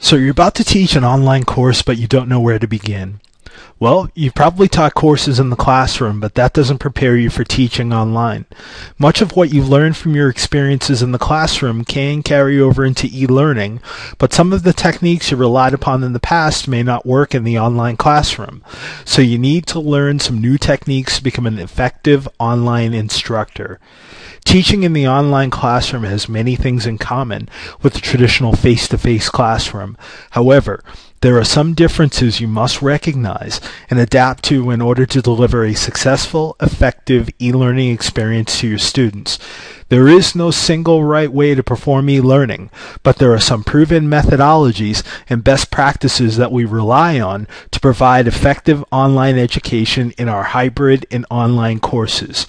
So you're about to teach an online course, but you don't know where to begin. Well, you've probably taught courses in the classroom, but that doesn't prepare you for teaching online. Much of what you've learned from your experiences in the classroom can carry over into e-learning, but some of the techniques you relied upon in the past may not work in the online classroom. So you need to learn some new techniques to become an effective online instructor. Teaching in the online classroom has many things in common with the traditional face-to-face classroom. However, there are some differences you must recognize and adapt to in order to deliver a successful, effective e-learning experience to your students. There is no single right way to perform e-learning, but there are some proven methodologies and best practices that we rely on to provide effective online education in our hybrid and online courses.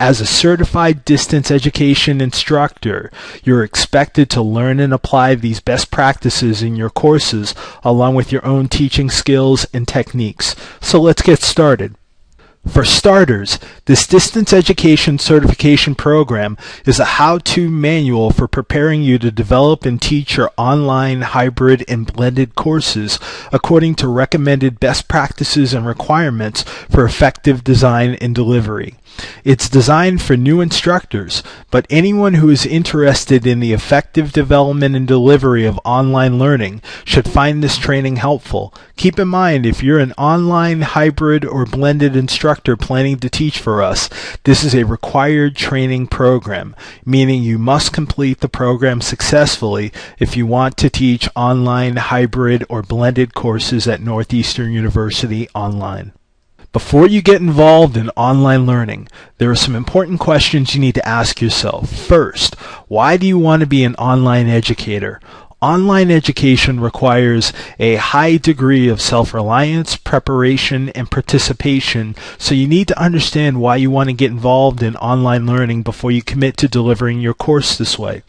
As a certified distance education instructor, you're expected to learn and apply these best practices in your courses along with your own teaching skills and techniques. So let's get started. For starters, this distance education certification program is a how-to manual for preparing you to develop and teach your online, hybrid, and blended courses according to recommended best practices and requirements for effective design and delivery. It's designed for new instructors, but anyone who is interested in the effective development and delivery of online learning should find this training helpful. Keep in mind, if you're an online, hybrid, or blended instructor planning to teach for us, this is a required training program, meaning you must complete the program successfully if you want to teach online, hybrid, or blended courses at Northeastern University online. Before you get involved in online learning, there are some important questions you need to ask yourself. First, why do you want to be an online educator? Online education requires a high degree of self-reliance, preparation, and participation, so you need to understand why you want to get involved in online learning before you commit to delivering your course this way.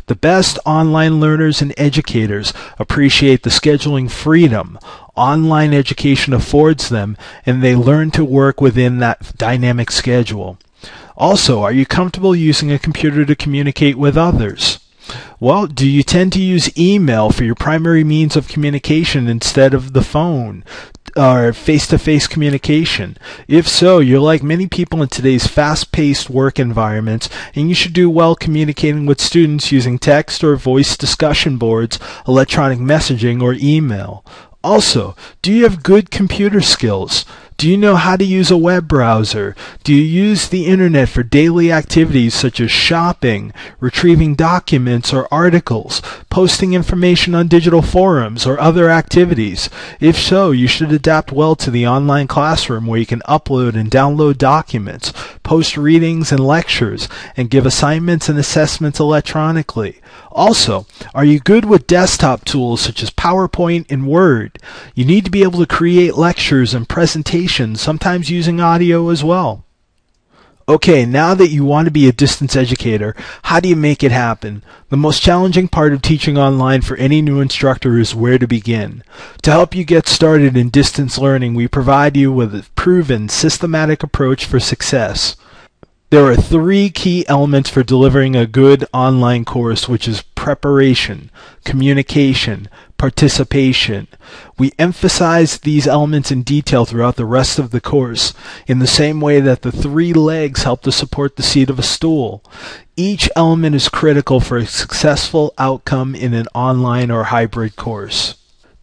The best online learners and educators appreciate the scheduling freedom online education affords them, and they learn to work within that dynamic schedule. Also, are you comfortable using a computer to communicate with others? Well, do you tend to use email for your primary means of communication instead of the phone or face-to-face communication? If so, you're like many people in today's fast-paced work environments, and you should do well communicating with students using text or voice discussion boards, electronic messaging, or email. Also, do you have good computer skills? Do you know how to use a web browser? Do you use the internet for daily activities such as shopping, retrieving documents or articles, posting information on digital forums, or other activities? If so, you should adapt well to the online classroom where you can upload and download documents, post readings and lectures, and give assignments and assessments electronically. Also, are you good with desktop tools such as PowerPoint and Word? You need to be able to create lectures and presentations, sometimes using audio as well. Okay, now that you want to be a distance educator, how do you make it happen? The most challenging part of teaching online for any new instructor is where to begin. To help you get started in distance learning, we provide you with a proven, systematic approach for success. There are three key elements for delivering a good online course, which is preparation, communication, participation. We emphasize these elements in detail throughout the rest of the course, in the same way that the three legs help to support the seat of a stool. Each element is critical for a successful outcome in an online or hybrid course.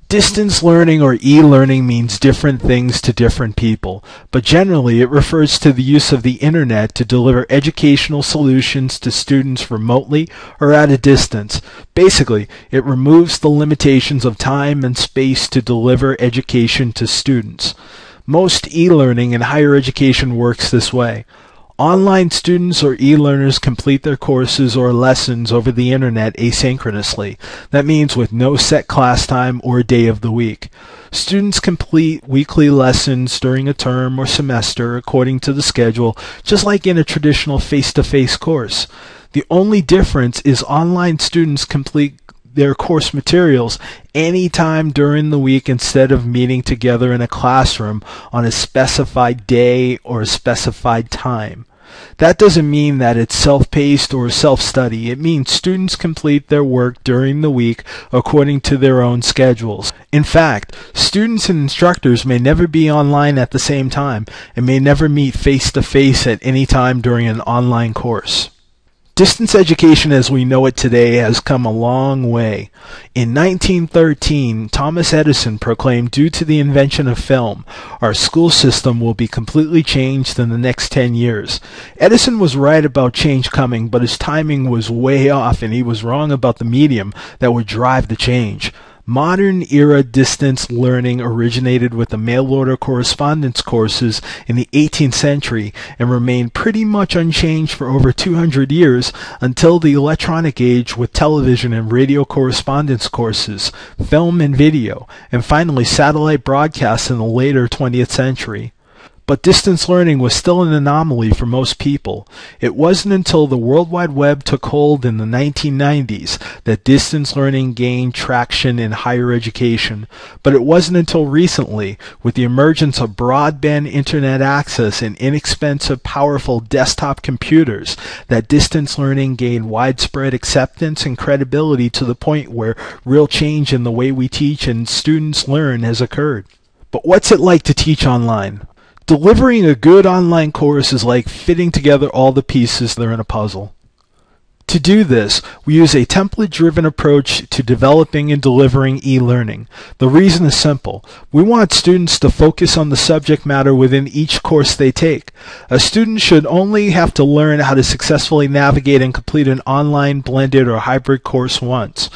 Distance learning or e-learning means different things to different people, but generally it refers to the use of the internet to deliver educational solutions to students remotely or at a distance. Basically, it removes the limitations of time and space to deliver education to students. Most e-learning in higher education works this way. Online students or e-learners complete their courses or lessons over the internet asynchronously. That means with no set class time or day of the week. Students complete weekly lessons during a term or semester according to the schedule, just like in a traditional face-to-face course. The only difference is online students complete their course materials anytime during the week instead of meeting together in a classroom on a specified day or a specified time. That doesn't mean that it's self-paced or self-study. It means students complete their work during the week according to their own schedules. In fact, students and instructors may never be online at the same time and may never meet face-to-face at any time during an online course. Distance education as we know it today has come a long way. In 1913, Thomas Edison proclaimed, due to the invention of film, our school system will be completely changed in the next 10 years. Edison was right about change coming, but his timing was way off, and he was wrong about the medium that would drive the change. Modern era distance learning originated with the mail-order correspondence courses in the 18th century and remained pretty much unchanged for over 200 years until the electronic age with television and radio correspondence courses, film and video, and finally satellite broadcasts in the later 20th century. But distance learning was still an anomaly for most people. It wasn't until the World Wide Web took hold in the 1990s that distance learning gained traction in higher education. But it wasn't until recently, with the emergence of broadband internet access and inexpensive, powerful desktop computers, that distance learning gained widespread acceptance and credibility to the point where real change in the way we teach and students learn has occurred. But what's it like to teach online? Delivering a good online course is like fitting together all the pieces that are in a puzzle. To do this, we use a template-driven approach to developing and delivering e-learning. The reason is simple. We want students to focus on the subject matter within each course they take. A student should only have to learn how to successfully navigate and complete an online, blended, or hybrid course once.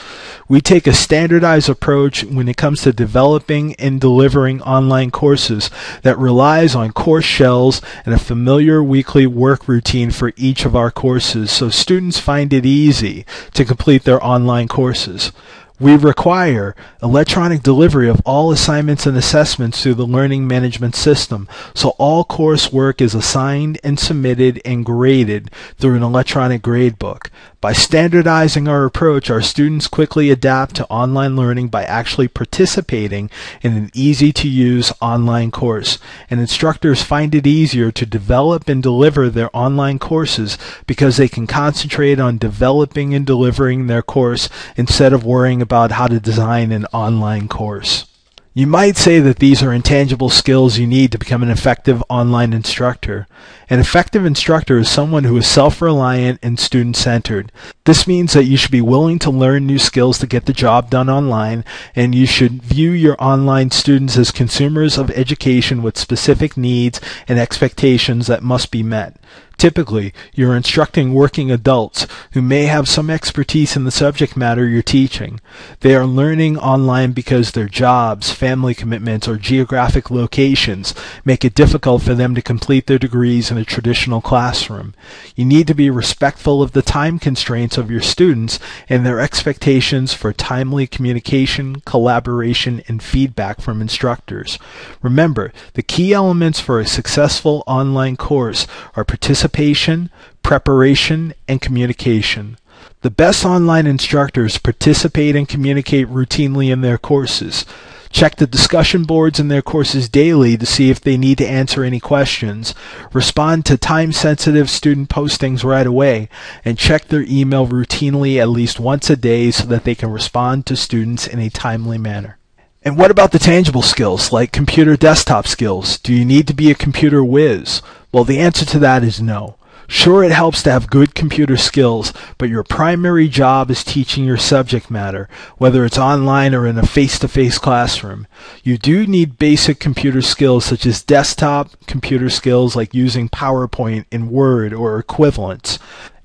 We take a standardized approach when it comes to developing and delivering online courses that relies on course shells and a familiar weekly work routine for each of our courses, so students find it easy to complete their online courses. We require electronic delivery of all assignments and assessments through the learning management system, so all coursework is assigned and submitted and graded through an electronic gradebook. By standardizing our approach, our students quickly adapt to online learning by actually participating in an easy-to-use online course, and instructors find it easier to develop and deliver their online courses because they can concentrate on developing and delivering their course instead of worrying about how to design an online course. You might say that these are intangible skills you need to become an effective online instructor. An effective instructor is someone who is self-reliant and student-centered. This means that you should be willing to learn new skills to get the job done online, and you should view your online students as consumers of education with specific needs and expectations that must be met. Typically, you're instructing working adults who may have some expertise in the subject matter you're teaching. They are learning online because their jobs, family commitments, or geographic locations make it difficult for them to complete their degrees in a traditional classroom. You need to be respectful of the time constraints of your students and their expectations for timely communication, collaboration, and feedback from instructors. Remember, the key elements for a successful online course are participation, preparation, and communication. The best online instructors participate and communicate routinely in their courses. Check the discussion boards in their courses daily to see if they need to answer any questions, respond to time-sensitive student postings right away, and check their email routinely at least once a day so that they can respond to students in a timely manner. And what about the tangible skills, like computer desktop skills? Do you need to be a computer whiz? Well, the answer to that is no. Sure, it helps to have good computer skills, but your primary job is teaching your subject matter, whether it's online or in a face-to-face classroom. You do need basic computer skills such as desktop computer skills like using PowerPoint in Word or equivalents.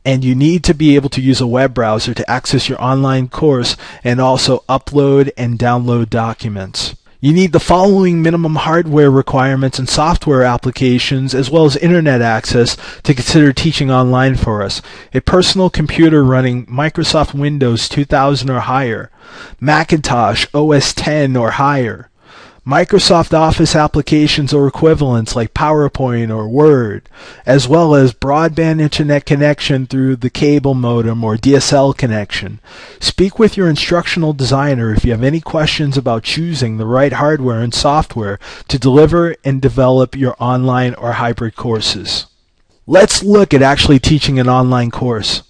And you need to be able to use a web browser to access your online course and also upload and download documents. You need the following minimum hardware requirements and software applications as well as internet access to consider teaching online for us. A personal computer running Microsoft Windows 2000 or higher, Macintosh OS 10 or higher, Microsoft Office applications or equivalents like PowerPoint or Word, as well as broadband internet connection through the cable modem or DSL connection. Speak with your instructional designer if you have any questions about choosing the right hardware and software to deliver and develop your online or hybrid courses. Let's look at actually teaching an online course.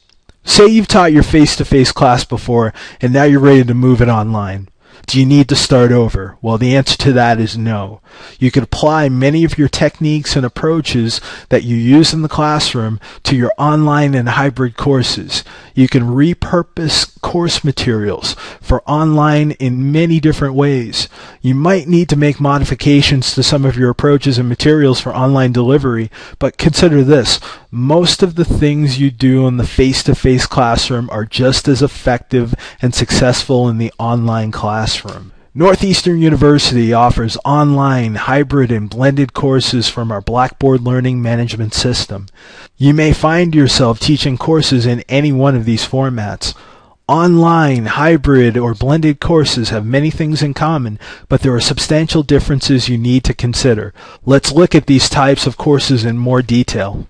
Say you've taught your face-to-face class before and now you're ready to move it online. Do you need to start over? Well, the answer to that is no. You can apply many of your techniques and approaches that you use in the classroom to your online and hybrid courses. You can repurpose course materials for online in many different ways. You might need to make modifications to some of your approaches and materials for online delivery, but consider this. Most of the things you do in the face-to-face classroom are just as effective and successful in the online classroom. Northeastern University offers online, hybrid, and blended courses from our Blackboard Learning Management System. You may find yourself teaching courses in any one of these formats. Online, hybrid, or blended courses have many things in common, but there are substantial differences you need to consider. Let's look at these types of courses in more detail.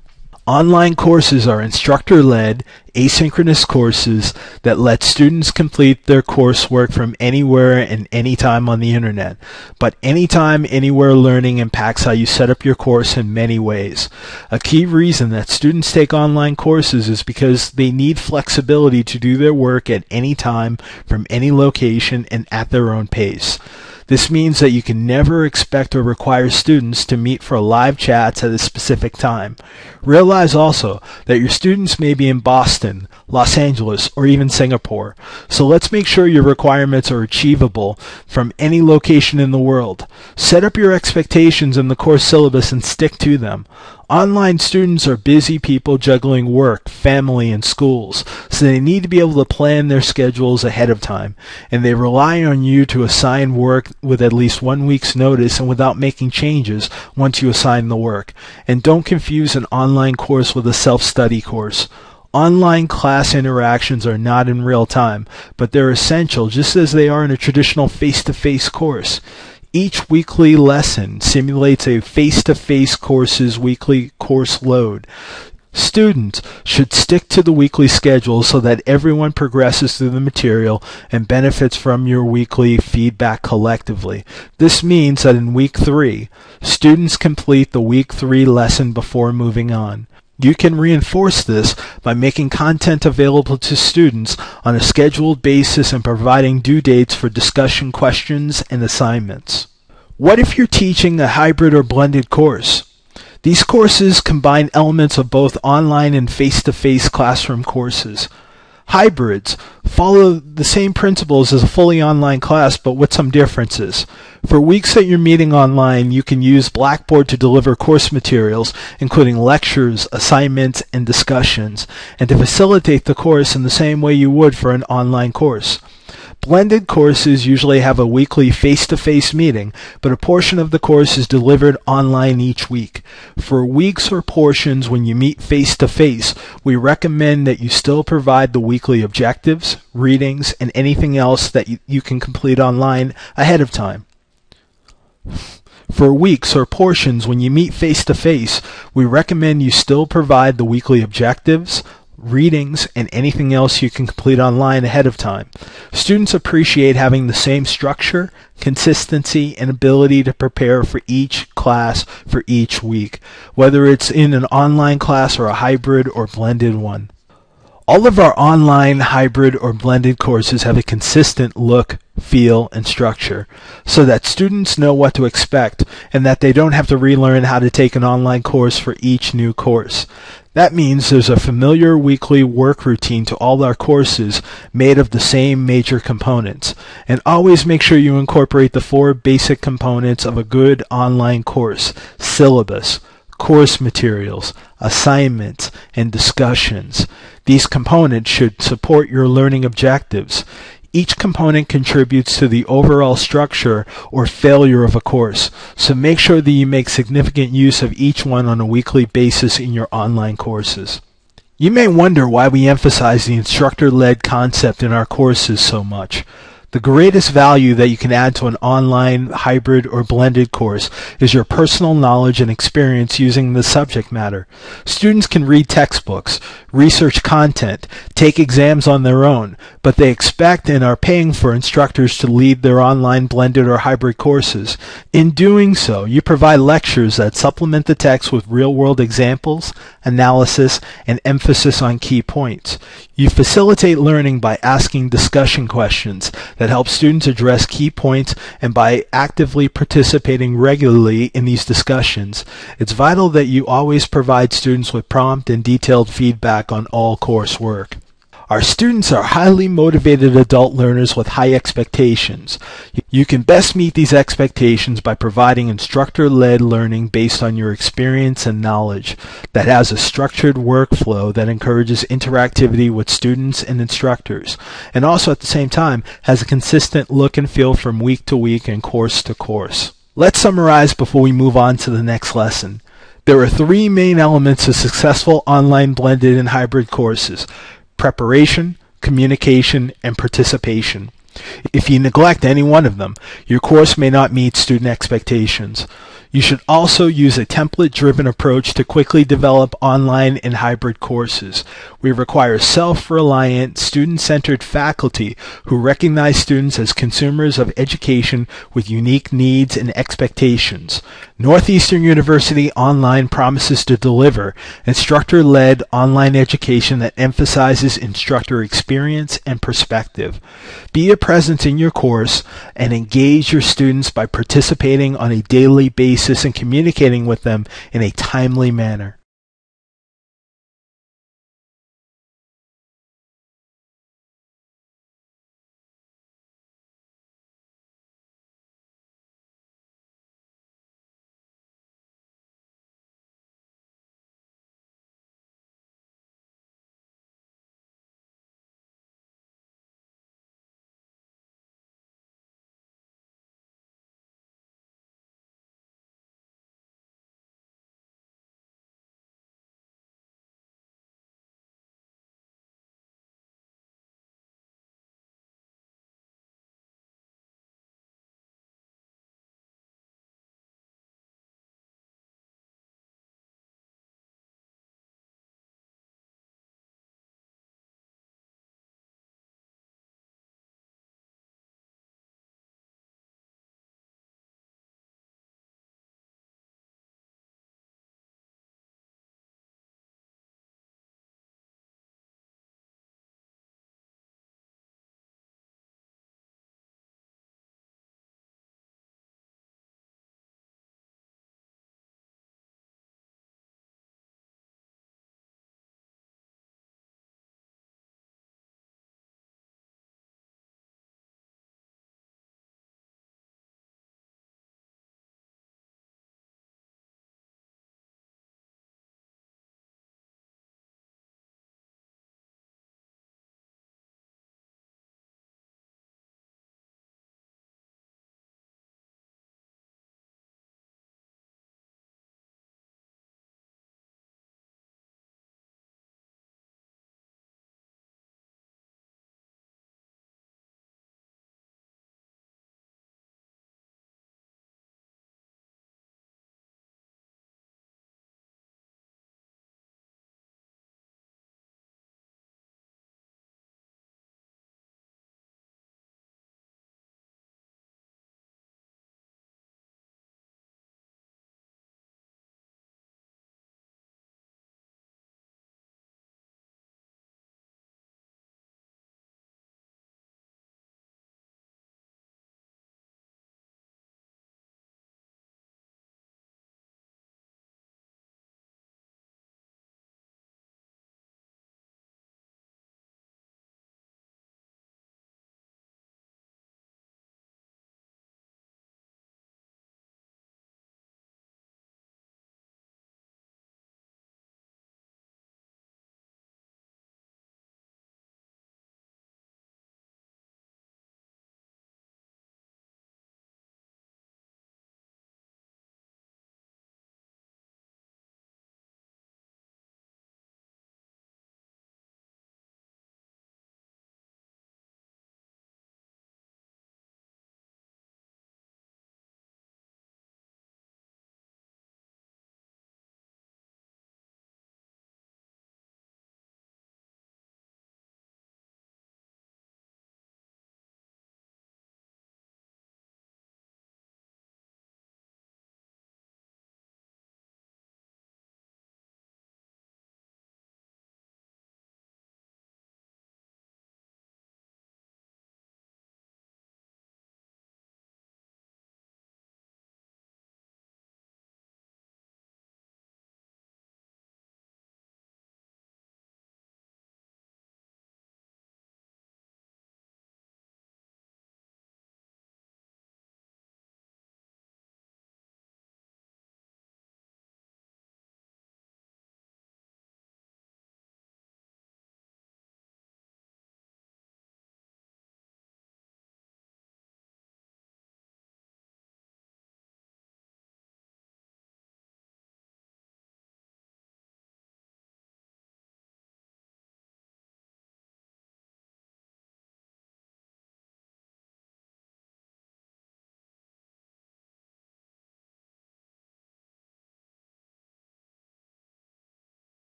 Online courses are instructor-led, asynchronous courses that let students complete their coursework from anywhere and anytime on the internet. But anytime, anywhere learning impacts how you set up your course in many ways. A key reason that students take online courses is because they need flexibility to do their work at any time, from any location, and at their own pace. This means that you can never expect or require students to meet for live chats at a specific time. Realize also that your students may be in Boston, Los Angeles, or even Singapore. So let's make sure your requirements are achievable from any location in the world. Set up your expectations in the course syllabus and stick to them. Online students are busy people juggling work, family, and schools, so they need to be able to plan their schedules ahead of time, and they rely on you to assign work with at least 1 week's notice and without making changes once you assign the work. And don't confuse an online course with a self-study course. Online class interactions are not in real time, but they're essential just as they are in a traditional face-to-face course. Each weekly lesson simulates a face-to-face course's weekly course load. Students should stick to the weekly schedule so that everyone progresses through the material and benefits from your weekly feedback collectively. This means that in week 3, students complete the week 3 lesson before moving on. You can reinforce this by making content available to students on a scheduled basis and providing due dates for discussion questions and assignments. What if you're teaching a hybrid or blended course? These courses combine elements of both online and face-to-face classroom courses. Hybrids follow the same principles as a fully online class, but with some differences. For weeks that you're meeting online, you can use Blackboard to deliver course materials, including lectures, assignments, and discussions, and to facilitate the course in the same way you would for an online course. Blended courses usually have a weekly face-to-face meeting, but a portion of the course is delivered online each week. For weeks or portions when you meet face-to-face, we recommend that you still provide the weekly objectives, readings, and anything else that you can complete online ahead of time. For weeks or portions when you meet face-to-face, we recommend you still provide the weekly objectives, readings, and anything else you can complete online ahead of time. Students appreciate having the same structure, consistency, and ability to prepare for each class for each week, whether it's in an online class or a hybrid or blended one. All of our online, hybrid, or blended courses have a consistent look, feel, and structure, so that students know what to expect and that they don't have to relearn how to take an online course for each new course. That means there's a familiar weekly work routine to all our courses made of the same major components. And always make sure you incorporate the 4 basic components of a good online course: syllabus, course materials, assignments, and discussions. These components should support your learning objectives. Each component contributes to the overall structure or failure of a course, so make sure that you make significant use of each one on a weekly basis in your online courses. You may wonder why we emphasize the instructor-led concept in our courses so much. The greatest value that you can add to an online, hybrid, or blended course is your personal knowledge and experience using the subject matter. Students can read textbooks, research content, take exams on their own, but they expect and are paying for instructors to lead their online, blended, or hybrid courses. In doing so, you provide lectures that supplement the text with real-world examples, analysis, and emphasis on key points. You facilitate learning by asking discussion questions that help students address key points and by actively participating regularly in these discussions. It's vital that you always provide students with prompt and detailed feedback on all coursework. Our students are highly motivated adult learners with high expectations. You can best meet these expectations by providing instructor-led learning based on your experience and knowledge that has a structured workflow that encourages interactivity with students and instructors, and also at the same time has a consistent look and feel from week to week and course to course. Let's summarize before we move on to the next lesson. There are three main elements of successful online, blended, and hybrid courses: preparation, communication, and participation. If you neglect any one of them, your course may not meet student expectations. You should also use a template-driven approach to quickly develop online and hybrid courses. We require self-reliant, student-centered faculty who recognize students as consumers of education with unique needs and expectations. Northeastern University Online promises to deliver instructor-led online education that emphasizes instructor experience and perspective. Be a presence in your course and engage your students by participating on a daily basis and communicating with them in a timely manner.